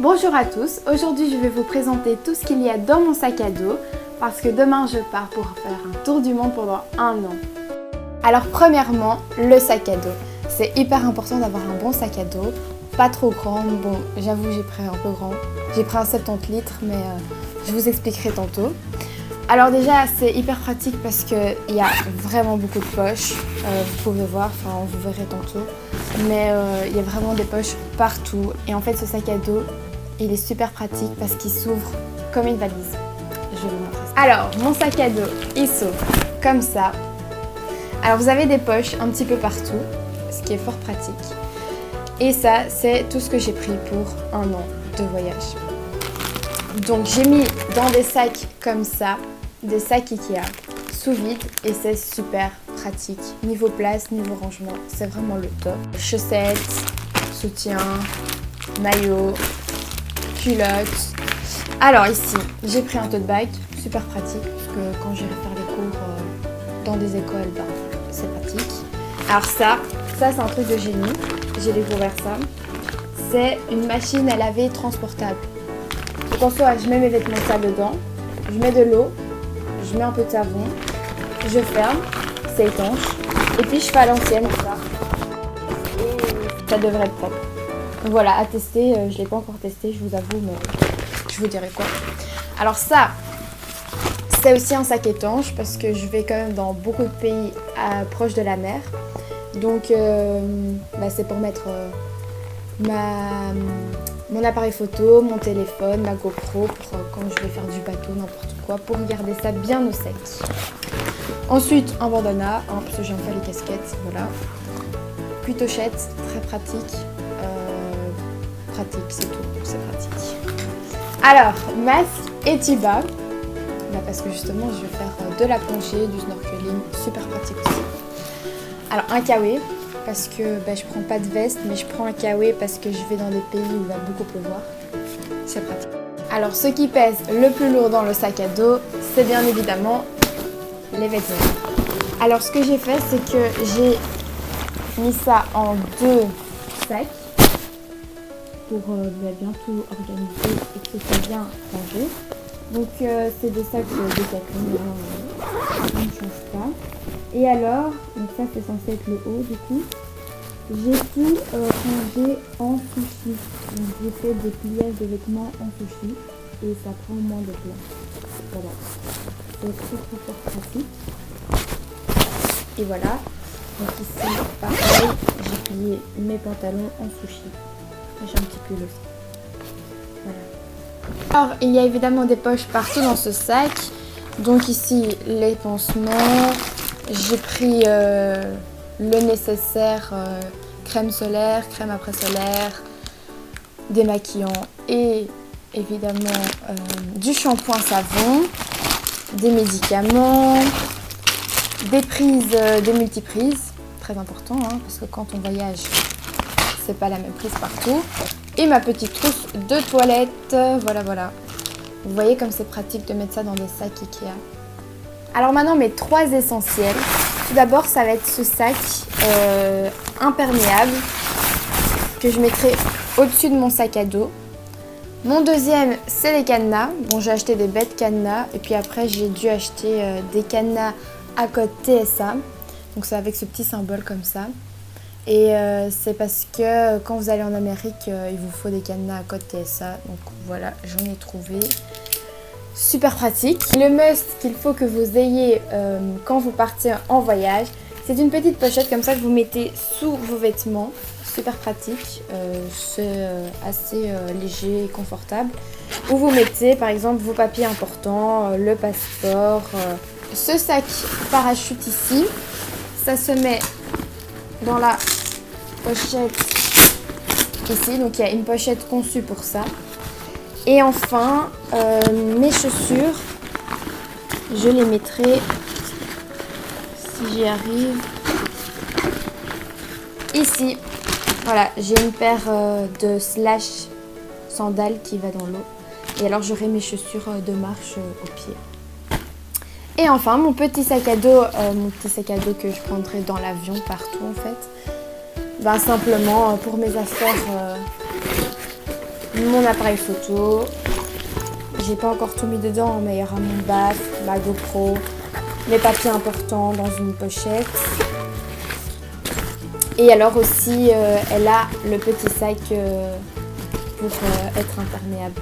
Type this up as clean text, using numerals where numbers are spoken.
Bonjour à tous, aujourd'hui je vais vous présenter tout ce qu'il y a dans mon sac à dos parce que demain je pars pour faire un tour du monde pendant un an. Alors premièrement, le sac à dos. C'est hyper important d'avoir un bon sac à dos, pas trop grand. Bon, j'avoue j'ai pris un peu grand, j'ai pris un 70 litres mais je vous expliquerai tantôt. Alors déjà c'est hyper pratique parce qu'il y a vraiment beaucoup de poches, vous pouvez voir, enfin vous verrez tantôt, mais il y a vraiment des poches partout et en fait ce sac à dos il est super pratique parce qu'il s'ouvre comme une valise. Je vais vous montrer ça. Alors mon sac à dos il s'ouvre comme ça. Alors vous avez des poches un petit peu partout, ce qui est fort pratique. Et ça c'est tout ce que j'ai pris pour un an de voyage. Donc j'ai mis dans des sacs comme ça, des sacs Ikea sous vide et c'est super pratique. Niveau place, niveau rangement, c'est vraiment le top. Chaussettes, soutien, maillot, culottes. Alors ici, j'ai pris un tote bag, super pratique parce que quand j'irai faire les cours dans des écoles, ben, c'est pratique. Alors ça c'est un truc de génie, j'ai découvert ça. C'est une machine à laver transportable. Donc en soi, je mets mes vêtements sales dedans, je mets de l'eau, je mets un peu de savon, je ferme, c'est étanche, et puis je fais à l'ancienne ça. Et ça devrait être propre. Donc voilà, à tester, je ne l'ai pas encore testé, je vous avoue, mais je vous dirai quoi. Alors ça, c'est aussi un sac étanche parce que je vais quand même dans beaucoup de pays proches de la mer. Donc c'est pour mettre mon appareil photo, mon téléphone, ma GoPro pour quand je vais faire du bateau, n'importe quoi, pour garder ça bien au sec. Ensuite, un bandana, parce que j'aime pas les casquettes, voilà. Cuitochette, très pratique. Pratique, c'est tout, c'est pratique. Alors, masque et tuba, parce que justement, je vais faire de la plongée, du snorkeling, super pratique aussi. Alors, un kawaii. Parce que je prends pas de veste, mais je prends un kawaii parce que je vais dans des pays où il va beaucoup pleuvoir. C'est pratique. Alors ce qui pèse le plus lourd dans le sac à dos, c'est bien évidemment les vêtements. Alors ce que j'ai fait, c'est que j'ai mis ça en deux sacs pour bien tout organiser et que ce soit bien rangé. Donc c'est des sacs de Decathlon, on ne change pas. Et alors, donc ça c'est censé être le haut du coup, j'ai tout rangé en sushi. Donc j'ai fait des pliages de vêtements en sushi et ça prend moins de place. Voilà, c'est très fort pratique. Et voilà, donc ici pareil, j'ai plié mes pantalons en sushi. J'ai un petit pull aussi. Voilà. Alors il y a évidemment des poches partout dans ce sac. Donc ici les pansements. J'ai pris le nécessaire, crème solaire, crème après solaire, démaquillant et évidemment du shampoing savon, des médicaments, des prises, des multiprises, très important parce que quand on voyage, c'est pas la même prise partout, et ma petite trousse de toilette, voilà. Vous voyez comme c'est pratique de mettre ça dans des sacs Ikea. Alors maintenant mes trois essentiels. Tout d'abord ça va être ce sac imperméable que je mettrai au-dessus de mon sac à dos. Mon deuxième c'est les cadenas. Bon j'ai acheté des bêtes cadenas et puis après j'ai dû acheter des cadenas à code TSA. Donc c'est avec ce petit symbole comme ça. Et c'est parce que quand vous allez en Amérique il vous faut des cadenas à code TSA. Donc voilà, j'en ai trouvé. Super pratique. Le must qu'il faut que vous ayez quand vous partez en voyage, c'est une petite pochette comme ça que vous mettez sous vos vêtements. Super pratique, c'est assez léger et confortable. Où vous mettez par exemple vos papiers importants, le passeport. Ce sac parachute ici, ça se met dans la pochette ici. Donc il y a une pochette conçue pour ça. Et enfin, mes chaussures, je les mettrai, si j'y arrive, ici. Voilà, j'ai une paire de slash sandales qui va dans l'eau. Et alors j'aurai mes chaussures de marche au pied. Et enfin, mon petit sac à dos que je prendrai dans l'avion partout en fait. Ben, simplement pour mes affaires mon appareil photo. J'ai pas encore tout mis dedans, mais il y aura mon BAF, ma GoPro, mes papiers importants dans une pochette. Et alors aussi, elle a le petit sac pour être imperméable.